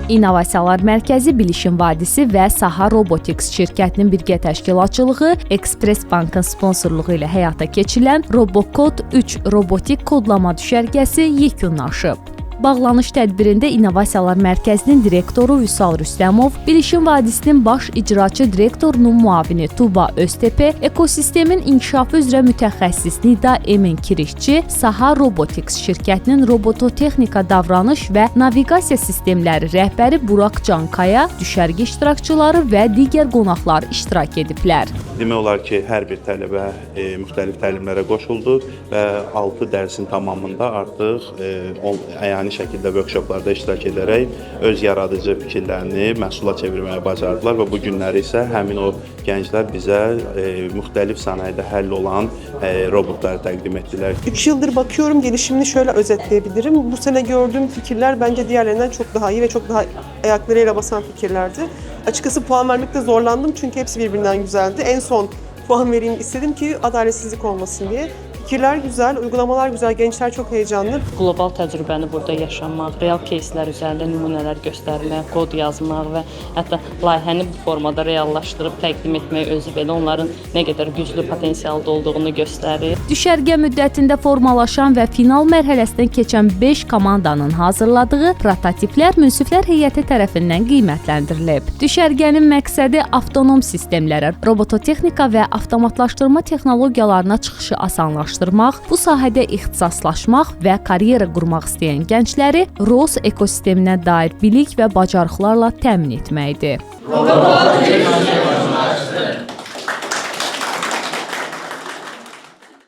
İnnovasiyalar Mərkəzi Bilişim Vadisi və Saha Robotics şirkətinin birgə təşkilatçılığı, Express Bankın sponsorluğu ilə həyata keçirilən RoboCode 3 robotik kodlama düşərgəsi yekunlaşıb. Bağlanış tədbirində İnnovasiyalar Mərkəzinin direktoru Vüsal Rüstəmov, Bilişim Vadisinin baş icraçı direktorunun müavini Tuba Öztepe, ekosistemin inkişafı üzrə mütəxəssis Nida Emin Kirişçi, Saha Robotics şirkətinin robototexnika davranış və naviqasiya sistemləri rəhbəri Buraq Cankaya, düşərgə iştirakçıları və digər qonaqlar iştirak ediblər. Demək olar ki, hər bir tələbə müxtəlif təlimlərə qoşuldu və 6 dərsin tamamında artıq əyani şəkildə workshoplarda iştirak edərək öz yaradıcı fikirlərini məhsula çevirməyə bacardılar və bu günləri isə həmin o gənclər bizə müxtəlif sənayedə həll olan robotları təqdim etdilər. 3 yıldır bakıyorum, gelişimini şöyle özetleyebilirim. Bu sene gördüğüm fikirler bence diğerlerinden çok daha iyi ve çok daha ayaklarıyla basan fikirlerdi. Açıkçası puan vermekte zorlandım çünkü hepsi birbirinden güzeldi. En son puan vereyim istedim ki adaletsizlik olmasın diye. Fikirlər güzel, uygulamalar güzel, gençler çok heyecanlı. Qlobal təcrübəni burada yaşamaq, real кейslər üzərində nümunələr göstərmək, kod yazmaq və hətta layihəni bu formada reallaşdırıb təqdim etmək özü belə onların nə qədər güclü potensialda olduğunu göstərir. Düşərgə müddətində formalaşan və final mərhələsindən keçən 5 komandanın hazırladığı prototiplər münsiflər heyəti tərəfindən qiymətləndirilib. Düşərgənin məqsədi avtonom sistemlərə, robototexnika və avtomatlaşdırma texnologiyalarına çıxışı asanlaşdırmaq, bu sahədə ixtisaslaşmaq və karyera qurmaq istəyən gəncləri ROS ekosisteminə dair bilik və bacarıqlarla təmin etməkdir.